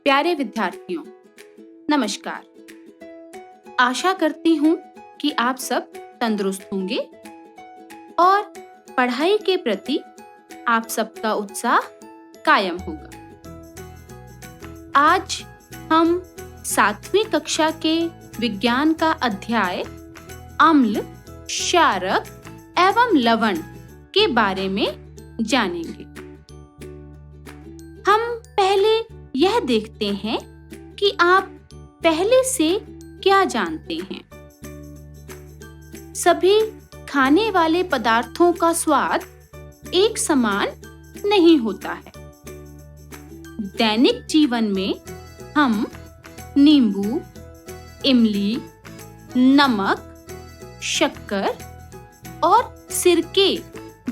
प्यारे विद्यार्थियों, नमस्कार। आशा करती हूँ कि आप सब तंदुरुस्त होंगे और पढ़ाई के प्रति आप सबका उत्साह कायम होगा। आज हम 7वीं कक्षा के विज्ञान का अध्याय अम्ल, क्षारक एवं लवण के बारे में जानेंगे। हम पहले यह देखते हैं कि आप पहले से क्या जानते हैं। सभी खाने वाले पदार्थों का स्वाद एक समान नहीं होता है। दैनिक जीवन में हम नींबू, इमली, नमक, शक्कर और सिरके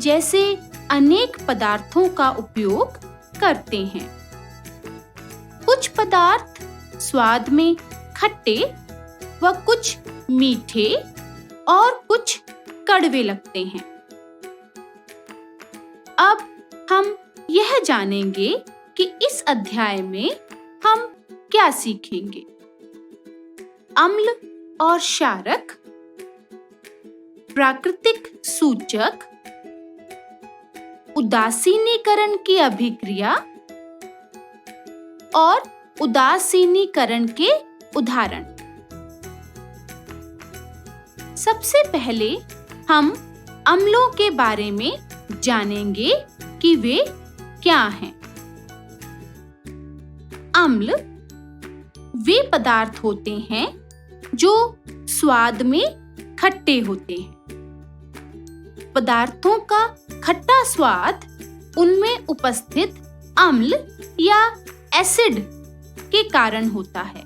जैसे अनेक पदार्थों का उपयोग करते हैं। कुछ पदार्थ स्वाद में खट्टे व कुछ मीठे और कुछ कड़वे लगते हैं। अब हम यह जानेंगे कि इस अध्याय में हम क्या सीखेंगे। अम्ल और क्षारक, प्राकृतिक सूचक, उदासीनीकरण की अभिक्रिया और उदासीनीकरण के उदाहरण। सबसे पहले हम अम्लों के बारे में जानेंगे कि वे क्या हैं। अम्ल वे पदार्थ होते हैं जो स्वाद में खट्टे होते हैं। पदार्थों का खट्टा स्वाद उनमें उपस्थित अम्ल या एसिड के कारण होता है।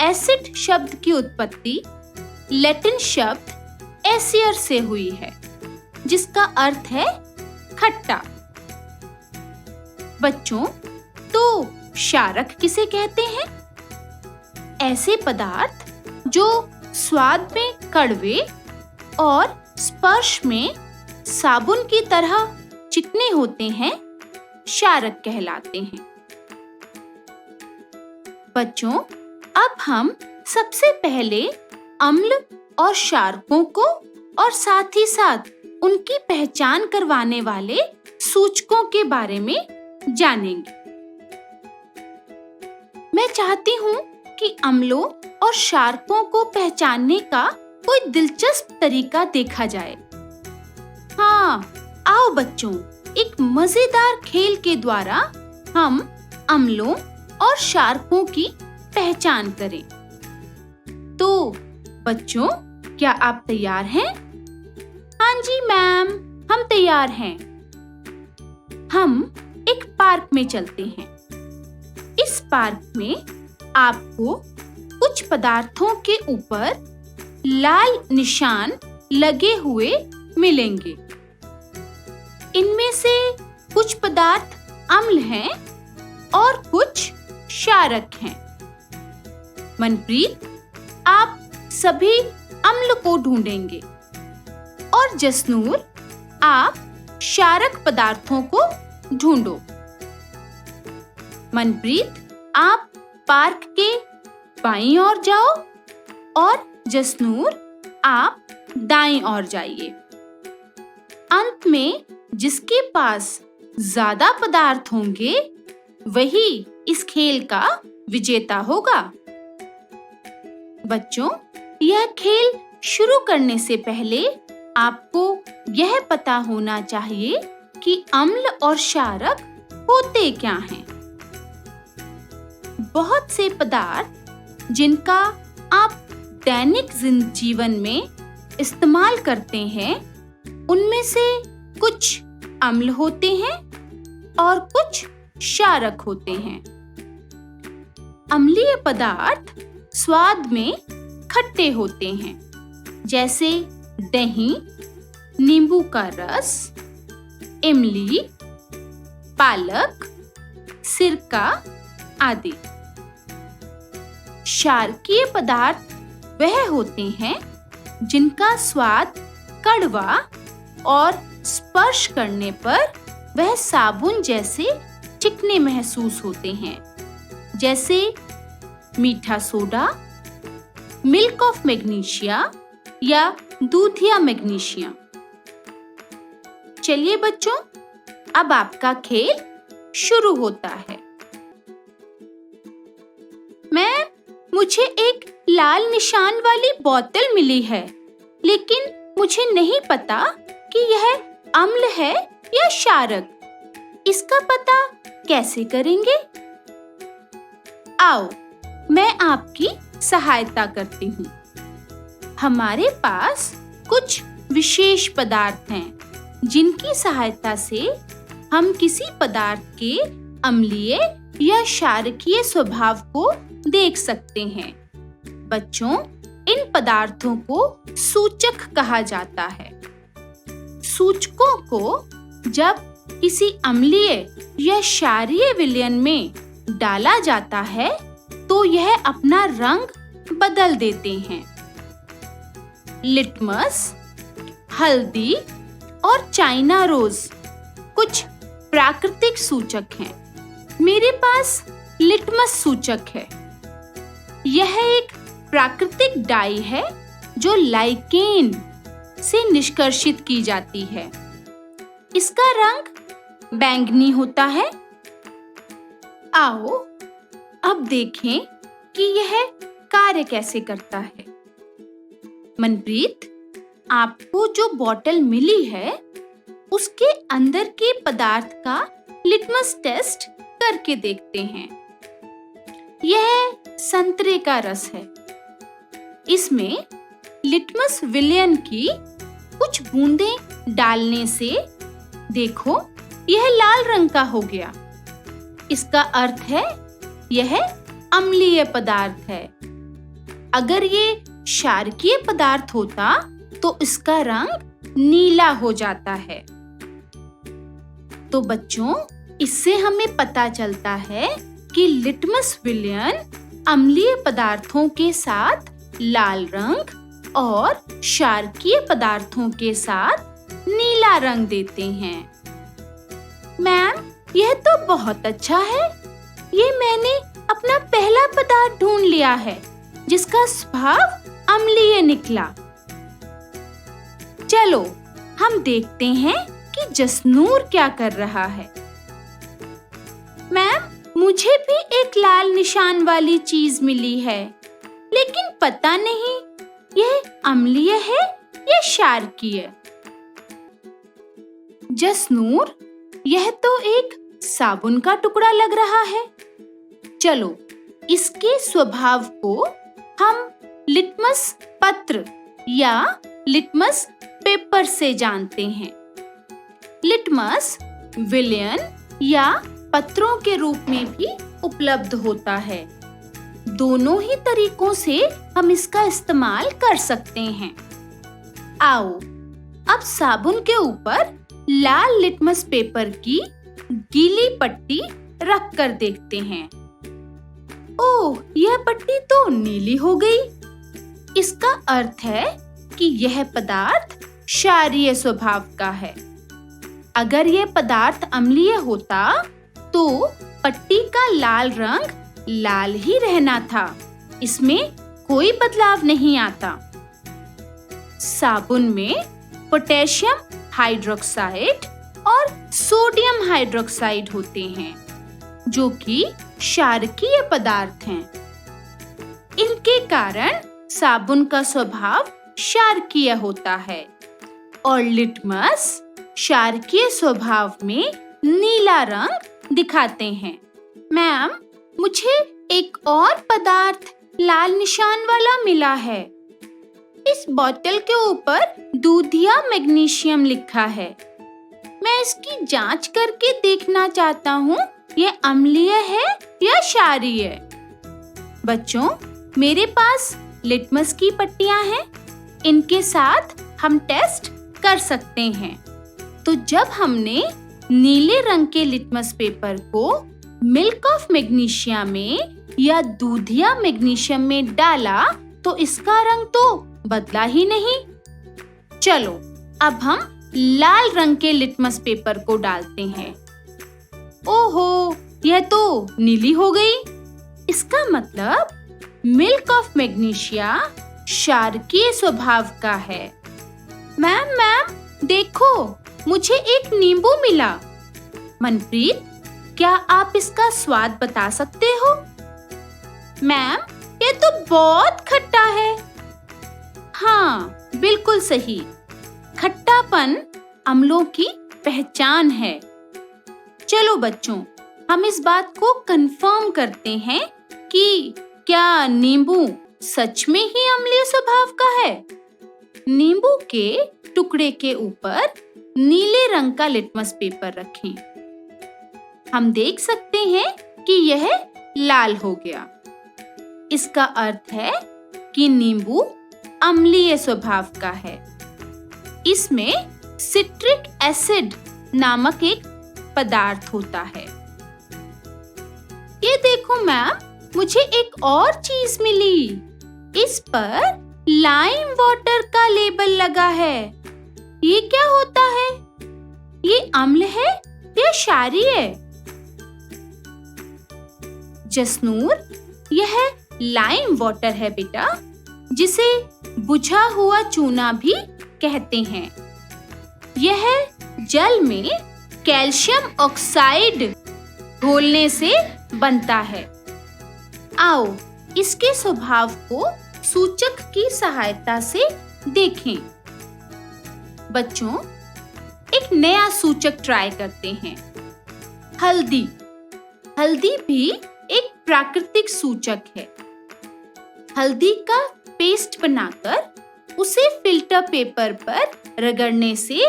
एसिड शब्द की उत्पत्ति लैटिन शब्द एसियर से हुई है, जिसका अर्थ है खट्टा। बच्चों, तो क्षारक किसे कहते हैं? ऐसे पदार्थ जो स्वाद में कड़वे और स्पर्श में साबुन की तरह चिकने होते हैं, क्षारक कहलाते हैं। बच्चों, अब हम सबसे पहले अम्ल और क्षारकों को और साथ ही साथ उनकी पहचान करवाने वाले सूचकों के बारे में जानेंगे। मैं चाहती हूँ कि अम्लों और क्षारकों को पहचानने का कोई दिलचस्प तरीका देखा जाए। हाँ, आओ बच्चों, एक मजेदार खेल के द्वारा हम अम्लों और क्षारकों की पहचान करें। तो बच्चों, क्या आप तैयार हैं? हाँ जी मैम, हम तैयार हैं। हम एक पार्क में चलते हैं। इस पार्क में आपको कुछ पदार्थों के ऊपर लाल निशान लगे हुए मिलेंगे। इनमें से कुछ पदार्थ अम्ल हैं और कुछ क्षारक हैं। मनप्रीत, आप सभी अम्ल को ढूंढेंगे और जसनूर, आप क्षारक पदार्थों को ढूंढो। मनप्रीत, आप पार्क के बाईं ओर जाओ और जसनूर, आप दाईं ओर जाइए। अंत में जिसके पास ज्यादा पदार्थ होंगे वही इस खेल का विजेता होगा। बच्चों, यह खेल शुरू करने से पहले आपको यह पता होना चाहिए कि अम्ल और क्षारक होते क्या हैं। बहुत से पदार्थ जिनका आप दैनिक जीवन में इस्तेमाल करते हैं, उनमें से कुछ अम्ल होते हैं और कुछ क्षारक होते हैं। अम्लीय पदार्थ स्वाद में खट्टे होते हैं, जैसे दही, नींबू का रस, इमली, पालक, सिरका आदि। क्षारकीय पदार्थ वह होते हैं जिनका स्वाद कड़वा और स्पर्श करने पर वह साबुन जैसे चिकने महसूस होते हैं, जैसे मीठा सोडा, मिल्क ऑफ मैग्नीशिया या दूधिया मैग्नीशिया। चलिए बच्चों, अब आपका खेल शुरू होता है। मुझे एक लाल निशान वाली बोतल मिली है, लेकिन मुझे नहीं पता कि यह अम्ल है या क्षारक। इसका पता कैसे करेंगे? आओ, मैं आपकी सहायता करती हूँ। हमारे पास कुछ विशेष पदार्थ हैं, जिनकी सहायता से हम किसी पदार्थ के अम्लीय या क्षारकीय स्वभाव को देख सकते हैं। बच्चों, इन पदार्थों को सूचक कहा जाता है। सूचकों को जब किसी अम्लीय या क्षारीय विलयन में डाला जाता है तो यह अपना रंग बदल देते हैं। लिटमस, हल्दी और चाइना रोज कुछ प्राकृतिक सूचक हैं। मेरे पास लिटमस सूचक है। यह एक प्राकृतिक डाई है जो लाइकेन से निष्कर्षित की जाती है। इसका रंग बैंगनी होता है। आओ अब देखें कि यह कार्य कैसे करता है। मनप्रीत, आपको जो बोतल मिली है उसके अंदर के पदार्थ का लिटमस टेस्ट करके देखते हैं। यह संतरे का रस है। इसमें लिटमस विलयन की कुछ बूंदें डालने से देखो, यह लाल रंग का हो गया। इसका अर्थ है यह अम्लीय पदार्थ है। अगर ये क्षारकीय पदार्थ होता तो इसका रंग नीला हो जाता है। तो बच्चों, इससे हमें पता चलता है कि लिटमस विलयन अम्लीय पदार्थों के साथ लाल रंग और क्षारकीय पदार्थों के साथ नीला रंग देते हैं। मैम, यह तो बहुत अच्छा है। ये मैंने अपना पहला पदार्थ ढूंढ लिया है जिसका स्वभाव अम्लीय निकला। चलो हम देखते हैं कि जसनूर क्या कर रहा है। मैम, मुझे भी एक लाल निशान वाली चीज मिली है, लेकिन पता नहीं यह अम्लीय है या क्षारकीय। जसनूर, यह तो एक साबुन का टुकड़ा लग रहा है। चलो इसके स्वभाव को हम लिटमस पत्र या लिटमस पेपर से जानते हैं। लिटमस विलयन या पत्रों के रूप में भी उपलब्ध होता है। दोनों ही तरीकों से हम इसका इस्तेमाल कर सकते हैं। आओ अब साबुन के ऊपर लाल लिटमस पेपर की गीली पट्टी रख कर देखते हैं। ओह, यह पट्टी तो नीली हो गई। इसका अर्थ है कि यह पदार्थ क्षारीय स्वभाव का है। अगर यह पदार्थ अम्लीय होता तो पट्टी का लाल रंग लाल ही रहना था। इसमें कोई बदलाव नहीं आता। साबुन में पोटेशियम हाइड्रोक्साइड और सोडियम हाइड्रोक्साइड होते हैं, जो कि क्षारकीय पदार्थ हैं। इनके कारण साबुन का स्वभाव क्षारकीय होता है और लिटमस क्षारकीय स्वभाव में नीला रंग दिखाते हैं। मैम, मुझे एक और पदार्थ लाल निशान वाला मिला है। इस बोतल के ऊपर दूधिया मैग्नीशियम लिखा है। मैं इसकी जांच करके देखना चाहता हूँ यह अम्लीय है या क्षारीय। बच्चों, मेरे पास लिटमस की पट्टियां हैं। इनके साथ हम टेस्ट कर सकते हैं। तो जब हमने नीले रंग के लिटमस पेपर को मिल्क ऑफ मैग्नीशिया में या दूधिया मैग्नीशियम में डाला तो इसका रंग तो बदला ही नहीं। चलो अब हम लाल रंग के लिटमस पेपर को डालते हैं। ओहो, यह तो नीली हो गई। इसका मतलब मिल्क ऑफ मैग्नीशिया क्षारकीय स्वभाव का है। मैम, देखो, मुझे एक नींबू मिला। मनप्रीत, क्या आप इसका स्वाद बता सकते हो? मैम, ये तो बहुत खट्टा है। हाँ, बिल्कुल सही। खट्टापन अम्लों की पहचान है। चलो बच्चों, हम इस बात को कंफर्म करते हैं कि क्या नींबू सच में ही अम्लीय स्वभाव का है? नींबू के टुकड़े के ऊपर नीले रंग का लिटमस पेपर रखें। हम देख सकते हैं कि यह लाल हो गया। इसका अर्थ है कि नींबू अम्लीय स्वभाव का है। इसमें सिट्रिक एसिड नामक एक पदार्थ होता है। ये देखो मैम, मुझे एक और चीज मिली। इस पर लाइम वाटर का लेबल लगा है। ये क्या होता है? ये अम्ल है या क्षारीय है? जसनूर, यह लाइम वाटर है बेटा, जिसे बुझा हुआ चूना भी कहते हैं। यह जल में कैल्शियम ऑक्साइड घोलने से बनता है। आओ, इसके स्वभाव को सूचक की सहायता से देखें। बच्चों, एक नया सूचक ट्राई करते हैं। हल्दी। हल्दी भी एक प्राकृतिक सूचक है। हल्दी का पेस्ट बनाकर उसे फिल्टर पेपर पर रगड़ने से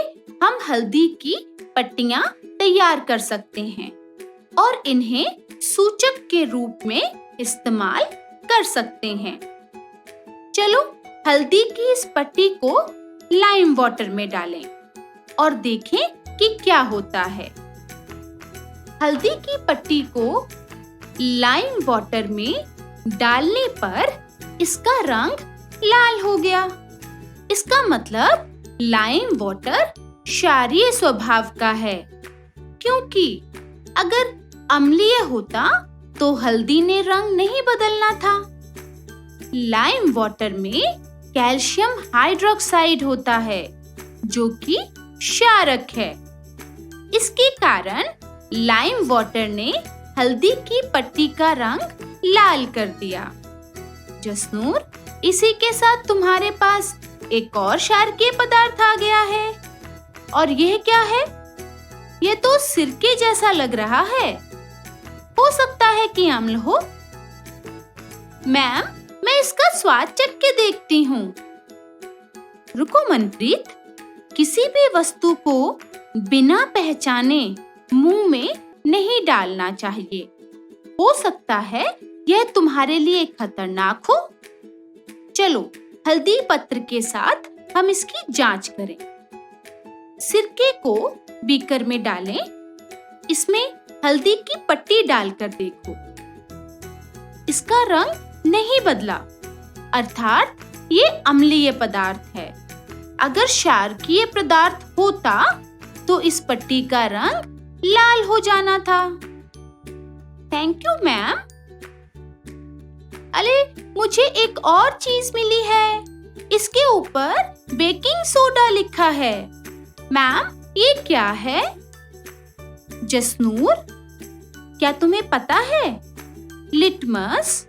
हम हल्दी की पट्टियां तैयार कर सकते हैं और इन्हें सूचक के रूप में इस्तेमाल कर सकते हैं। चलो, हल्दी की इस पट्टी को लाइम वाटर में डालें और देखें कि क्या होता है। हल्दी की पट्टी को लाइम वाटर में डालने पर इसका रंग लाल हो गया। इसका मतलब लाइम वाटर क्षारीय स्वभाव का है, क्योंकि अगर अम्लीय होता तो हल्दी ने रंग नहीं बदलना था। लाइम वाटर में कैल्शियम हाइड्रोक्साइड होता है, जो कि क्षारक है। इसके कारण लाइम वाटर ने हल्दी की पट्टी का रंग लाल कर दिया। जसनूर, इसी के साथ तुम्हारे पास एक और क्षारकीय पदार्थ आ गया है। और यह क्या है? यह तो सिरके जैसा लग रहा है। हो सकता है कि अम्ल हो। मैम, मैं इसका स्वाद चख के देखती हूँ। रुको मनप्रीत, किसी भी वस्तु को बिना पहचाने मुंह में नहीं डालना चाहिए। हो सकता है यह तुम्हारे लिए खतरनाक हो। चलो, हल्दी पत्र के साथ हम इसकी जांच करें। सिरके को बीकर में डालें। इसमें हल्दी की पट्टी डालकर देखो। इसका रंग नहीं बदला, अर्थात ये अम्लीय पदार्थ है। अगर क्षारकीय पदार्थ होता तो इस पट्टी का रंग लाल हो जाना था। Thank you ma'am. अरे, मुझे एक और चीज मिली है। इसके ऊपर बेकिंग सोडा लिखा है। मैम, ये क्या है? जसनूर, क्या तुम्हें पता है? लिटमस,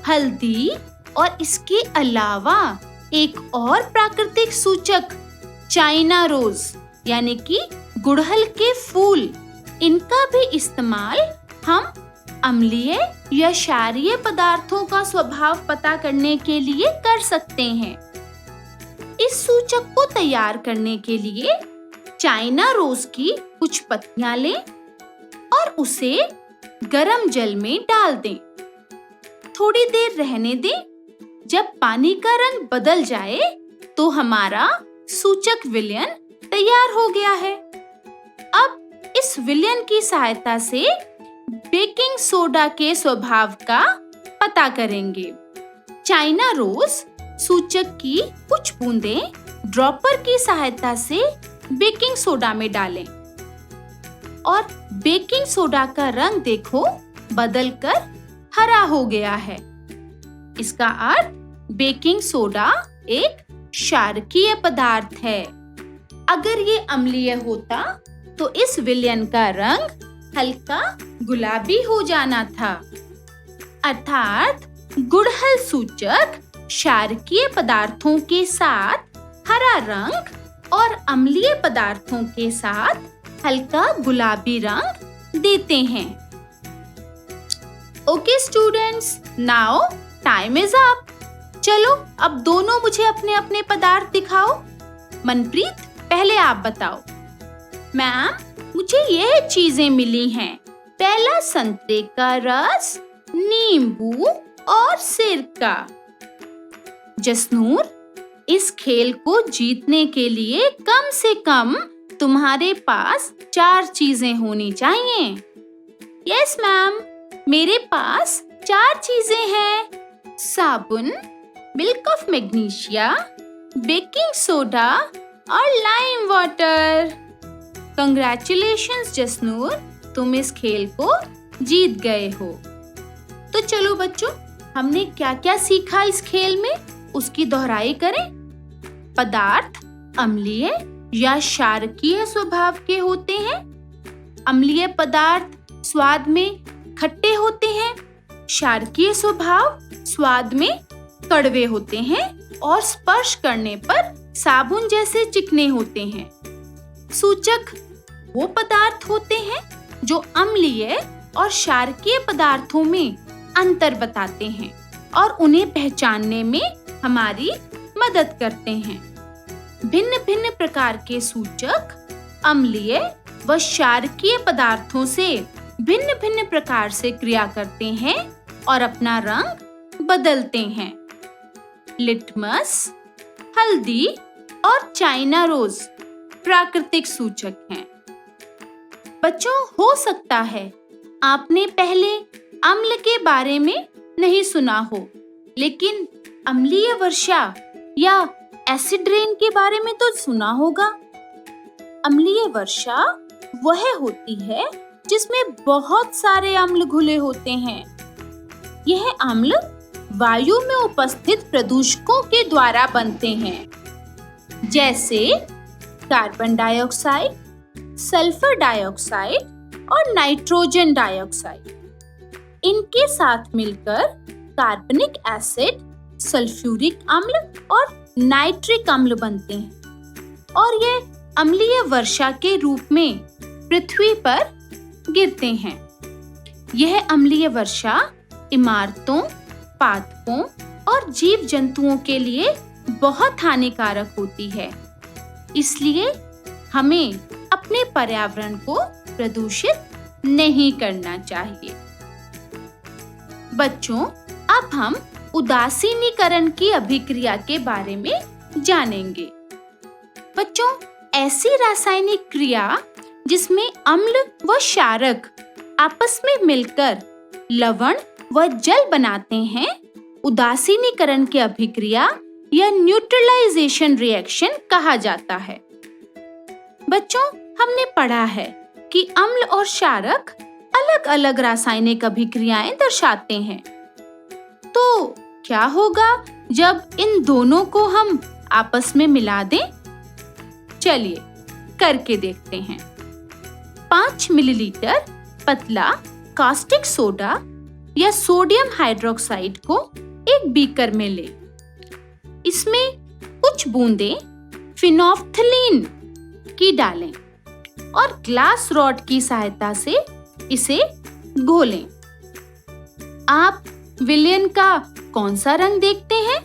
हल्दी और इसके अलावा एक और प्राकृतिक सूचक चाइना रोज यानी कि गुड़हल के फूल, इनका भी इस्तेमाल हम अम्लीय या क्षारीय पदार्थों का स्वभाव पता करने के लिए कर सकते हैं। इस सूचक को तैयार करने के लिए चाइना रोज की कुछ पत्तियां लें और उसे गरम जल में डाल दें। थोड़ी देर रहने दें। जब पानी का रंग बदल जाए तो हमारा सूचक विलयन तैयार हो गया है। अब इस विलयन की सहायता से बेकिंग सोडा के स्वभाव का पता करेंगे। चाइना रोज सूचक की कुछ बूंदें ड्रॉपर की सहायता से बेकिंग सोडा में डालें और बेकिंग सोडा का रंग देखो बदलकर हरा हो गया है। इसका अर्थ बेकिंग सोडा एक क्षारकीय पदार्थ है। अगर ये अम्लीय होता तो इस विलयन का रंग हल्का गुलाबी हो जाना था। अर्थात गुड़हल सूचक क्षारकीय पदार्थों के साथ हरा रंग और अम्लीय पदार्थों के साथ हल्का गुलाबी रंग देते हैं। Okay students, now time is up. चलो अब दोनों मुझे अपने अपने पदार्थ दिखाओ। मनप्रीत, पहले आप बताओ। मैम, मुझे यह चीजें मिली हैं। पहला संतरे का रस, नींबू और सिरका। जसनूर, इस खेल को जीतने के लिए कम से कम तुम्हारे पास 4 चीजें होनी चाहिए। यस मैम, मेरे पास 4 चीजें हैं। साबुन, milk of magnesia, baking soda और लाइम वाटर। कंग्रेचुलेशंस जसनूर, तुम इस खेल को जीत गए हो। तो चलो बच्चों, हमने क्या क्या सीखा इस खेल में उसकी दोहराई करें। पदार्थ अम्लीय या क्षारकीय स्वभाव के होते हैं। अम्लीय पदार्थ स्वाद में खट्टे होते हैं, क्षारकीय स्वभाव स्वाद में कड़वे होते हैं और स्पर्श करने पर साबुन जैसे चिकने होते हैं। सूचक वो पदार्थ होते हैं जो अम्लीय और क्षारकीय पदार्थों में अंतर बताते हैं और उन्हें पहचानने में हमारी मदद करते हैं। भिन्न भिन्न प्रकार के सूचक अम्लीय व क्षारकीय पदार्थों से भिन्न भिन्न प्रकार से क्रिया करते हैं और अपना रंग बदलते हैं। लिटमस, हल्दी और चाइना रोज प्राकृतिक सूचक हैं। बच्चों, हो सकता है आपने पहले अम्ल के बारे में नहीं सुना हो, लेकिन अम्लीय वर्षा या एसिड रेन के बारे में तो सुना होगा। अम्लीय वर्षा वह होती है जिसमें बहुत सारे अम्ल घुले होते हैं। यह अम्ल वायु में उपस्थित प्रदूषकों के द्वारा बनते हैं, जैसे कार्बन डाइऑक्साइड, सल्फर डाइऑक्साइड और नाइट्रोजन डाइऑक्साइड। इनके साथ मिलकर कार्बनिक एसिड, सल्फ्यूरिक अम्ल और नाइट्रिक अम्ल बनते हैं और ये अम्लीय वर्षा के रूप में पृथ्वी पर गिरते हैं। यह अम्लीय वर्षा इमारतों, पादपों और जीव जंतुओं के लिए बहुत हानिकारक होती है। इसलिए हमें अपने पर्यावरण को प्रदूषित नहीं करना चाहिए। बच्चों, अब हम उदासीनीकरण की अभिक्रिया के बारे में जानेंगे। बच्चों, ऐसी रासायनिक क्रिया जिसमें अम्ल व क्षारक आपस में मिलकर लवण व जल बनाते हैं, उदासीनीकरण की अभिक्रिया या न्यूट्रलाइजेशन रिएक्शन कहा जाता है। बच्चों, हमने पढ़ा है कि अम्ल और क्षारक अलग-अलग रासायनिक अभिक्रियाएं दर्शाते हैं। तो क्या होगा जब इन दोनों को हम आपस में मिला दें? चलिए करके देखते हैं। 5 मिलीलीटर पतला कास्टिक सोडा या सोडियम हाइड्रोक्साइड को एक बीकर में लें। इसमें कुछ बूंदें फिनोल्फ्थलीन की डालें और ग्लास रॉड की सहायता से इसे घोलें। आप विलयन का कौन सा रंग देखते हैं?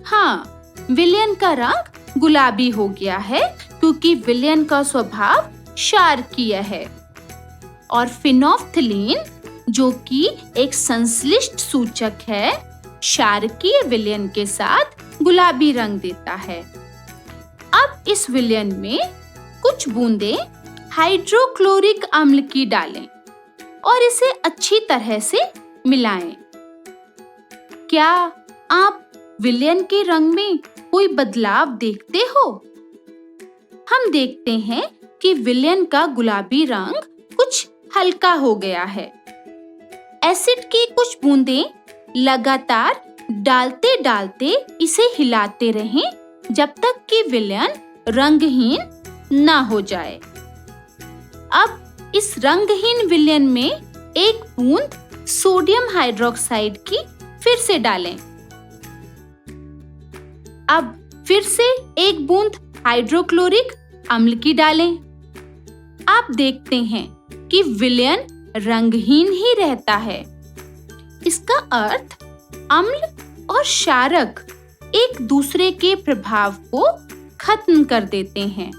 हाँ, विलयन का रंग गुलाबी हो गया है क्योंकि विलयन का स्वभाव क्षारकीय है और फिनोल्फ्थलीन, जो कि एक संश्लिष्ट सूचक है, क्षारकीय विलयन के साथ गुलाबी रंग देता है। अब इस विलयन में कुछ बूंदें हाइड्रोक्लोरिक अम्ल की डालें और इसे अच्छी तरह से मिलाएं। क्या आप विलयन के रंग में कोई बदलाव देखते हो? हम देखते हैं कि विलयन का गुलाबी रंग कुछ हल्का हो गया है। एसिड की कुछ बूंदें लगातार डालते डालते इसे हिलाते रहें जब तक कि विलयन रंगहीन ना हो जाए। अब इस रंगहीन विलयन में एक बूंद सोडियम हाइड्रोक्साइड की फिर से डालें। अब फिर से एक बूंद हाइड्रोक्लोरिक अम्ल की डालें। आप देखते हैं कि विलयन रंगहीन ही रहता है। इसका अर्थ अम्ल और क्षारक एक दूसरे के प्रभाव को खत्म कर देते हैं,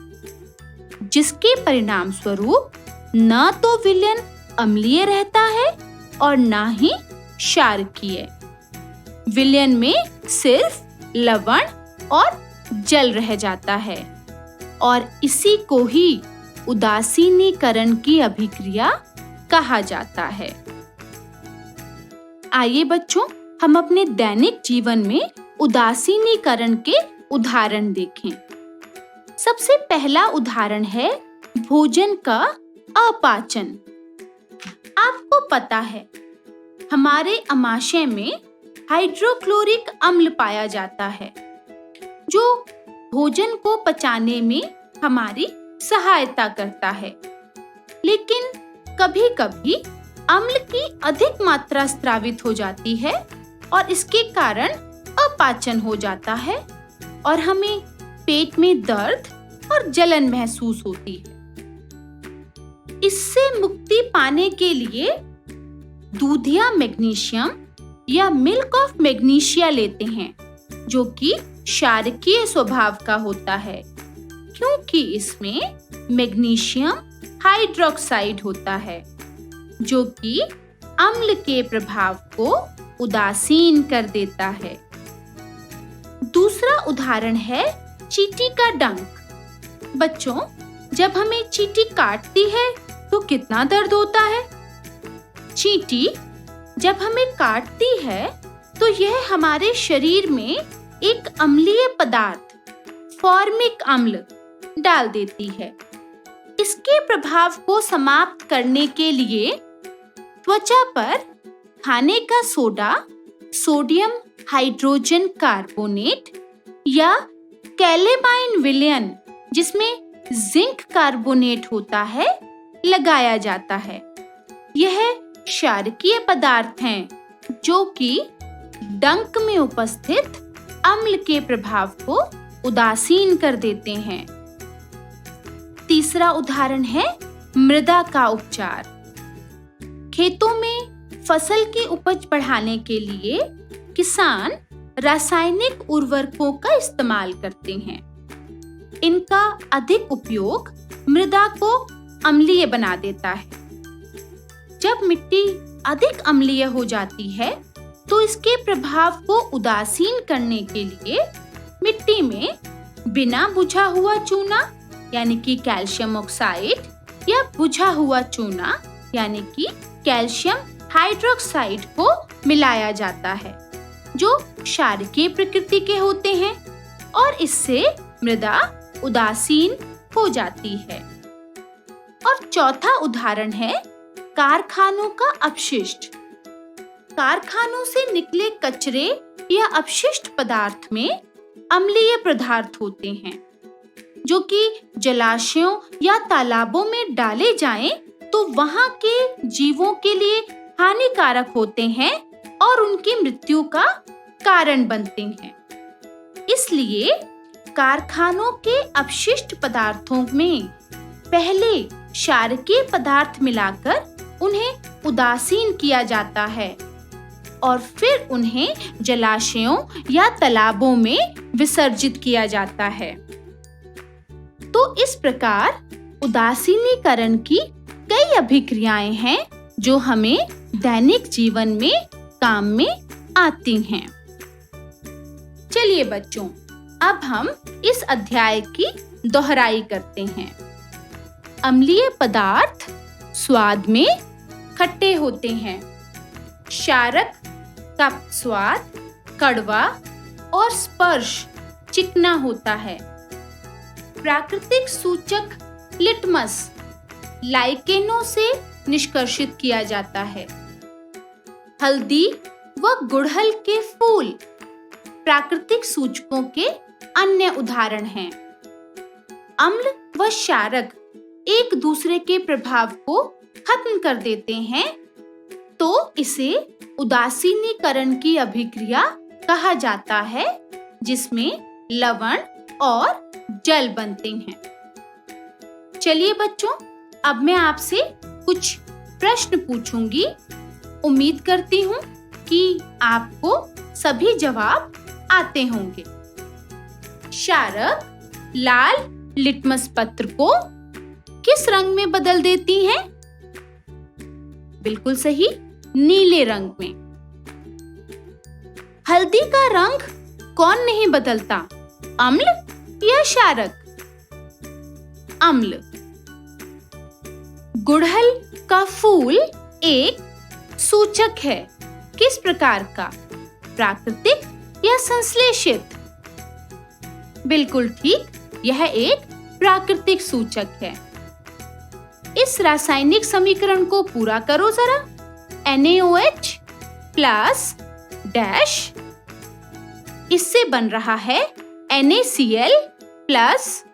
जिसके परिणाम स्वरूप न तो विलयन अम्लीय रहता है और न ही क्षारकीय। विलयन में सिर्फ लवण और जल रह जाता है और इसी को ही उदासीनीकरण की अभिक्रिया कहा जाता है। आइए बच्चों, हम अपने दैनिक जीवन में उदासीनीकरण के उदाहरण देखें। सबसे पहला उदाहरण है भोजन का अपाचन। आपको पता है, हमारे आमाशय में हाइड्रोक्लोरिक अम्ल पाया जाता है, जो भोजन को पचाने में हमारी सहायता करता है। लेकिन कभी-कभी अम्ल की अधिक मात्रा स्रावित हो जाती है और इसके कारण अपाचन हो जाता है और हमें पेट में दर्द और जलन महसूस होती है। इससे मुक्ति पाने के लिए दूधिया मैग्नीशियम या मिल्क ऑफ मैग्नीशिया लेते हैं, जो कि क्षारकीय स्वभाव का होता है, क्योंकि इसमें मैग्नीशियम हाइड्रोक्साइड होता है, जो कि अम्ल के प्रभाव को उदासीन कर देता है। दूसरा उदाहरण है चींटी का डंक। बच्चों, जब हमें चींटी काटती है तो कितना दर्द होता है। चींटी जब हमें काटती है तो यह हमारे शरीर में एक अम्लीय पदार्थ फॉर्मिक अम्ल डाल देती है। इसके प्रभाव को समाप्त करने के लिए त्वचा पर खाने का सोडा, सोडियम हाइड्रोजन कार्बोनेट या कैलेमाइन विलयन, जिसमें जिंक कार्बोनेट होता है, लगाया जाता है। यह क्षारकीय पदार्थ हैं, जो कि डंक में उपस्थित अम्ल के प्रभाव को उदासीन कर देते हैं। तीसरा उदाहरण है मृदा का उपचार। खेतों में फसल की उपज बढ़ाने के लिए किसान रासायनिक उर्वरकों का इस्तेमाल करते हैं। इनका अधिक उपयोग मृदा को अम्लीय बना देता है। जब मिट्टी अधिक अम्लीय हो जाती है, तो इसके प्रभाव को उदासीन करने के लिए मिट्टी में बिना बुझा हुआ चूना यानी कि कैल्शियम ऑक्साइड या बुझा हुआ चूना यानी कि कैल्शियम हाइड्रोक्साइड को मिलाया जाता है, जो क्षारकीय प्रकृति के होते हैं और इससे मृदा उदासीन हो जाती है। और चौथा उदाहरण है कारखानों का अपशिष्ट। कारखानों से निकले कचरे या अपशिष्ट पदार्थ में अम्लीय पदार्थ होते हैं, जो कि जलाशयों या तालाबों में डाले जाएं तो वहां के जीवों के लिए हानिकारक होते हैं और उनकी मृत्यु का कारण बनते हैं। इसलिए कारखानों के अपशिष्ट पदार्थों में पहले क्षारकीय पदार्थ मिलाकर उन्हें उदासीन किया जाता है और फिर उन्हें जलाशयों या तालाबों में विसर्जित किया जाता है। तो इस प्रकार उदासीनीकरण की कई अभिक्रियाएं हैं जो हमें दैनिक जीवन में काम में आती हैं। चलिए बच्चों, अब हम इस अध्याय की दोहराई करते हैं। अम्लीय पदार्थ स्वाद में खट्टे होते हैं। क्षारक का स्वाद कड़वा और स्पर्श चिकना होता है। प्राकृतिक सूचक लिटमस लाइकेनों से निष्कर्षित किया जाता है। हल्दी व गुड़हल के फूल प्राकृतिक सूचकों के अन्य उदाहरण हैं। अम्ल व क्षारक एक दूसरे के प्रभाव को खत्म कर देते हैं, तो इसे उदासीनीकरण की अभिक्रिया कहा जाता है, जिसमें लवण और जल बनते हैं। चलिए बच्चों, अब मैं आपसे कुछ प्रश्न पूछूंगी। उम्मीद करती हूँ कि आपको सभी जवाब आते होंगे। क्षारक लाल लिटमस पत्र को किस रंग में बदल देती हैं? बिल्कुल सही, नीले रंग में। हल्दी का रंग कौन नहीं बदलता, अम्ल या क्षारक? अम्ल। गुड़हल का फूल एक सूचक है, किस प्रकार का, प्राकृतिक या संश्लेषित? बिल्कुल ठीक, यह एक प्राकृतिक सूचक है। इस रासायनिक समीकरण को पूरा करो जरा। NaOH प्लस डैश, इससे बन रहा है NaCl प्लस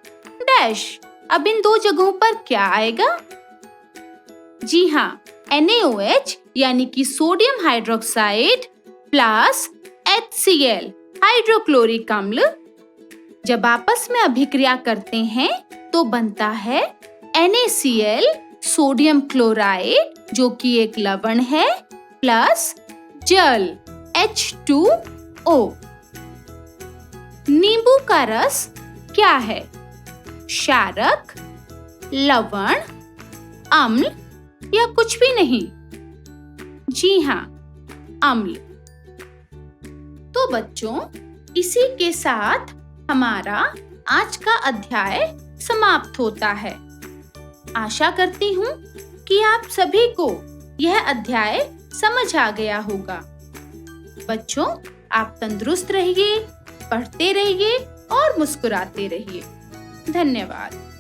डैश। अब इन दो जगहों पर क्या आएगा? जी हाँ, NaOH यानी कि sodium hydroxide plus HCl hydrochloric अम्ल जब आपस में अभिक्रिया करते हैं तो बनता है NaCl सोडियम क्लोराइड, जो कि एक लवण है, प्लस जल H2O। नींबू का रस क्या है? क्षारक, लवण, अम्ल या कुछ भी नहीं? जी हाँ, अम्ल। तो बच्चों, इसी के साथ हमारा आज का अध्याय समाप्त होता है। आशा करती हूँ कि आप सभी को यह अध्याय समझ आ गया होगा। बच्चों, आप तंदुरुस्त रहिए, पढ़ते रहिए और मुस्कुराते रहिए। धन्यवाद।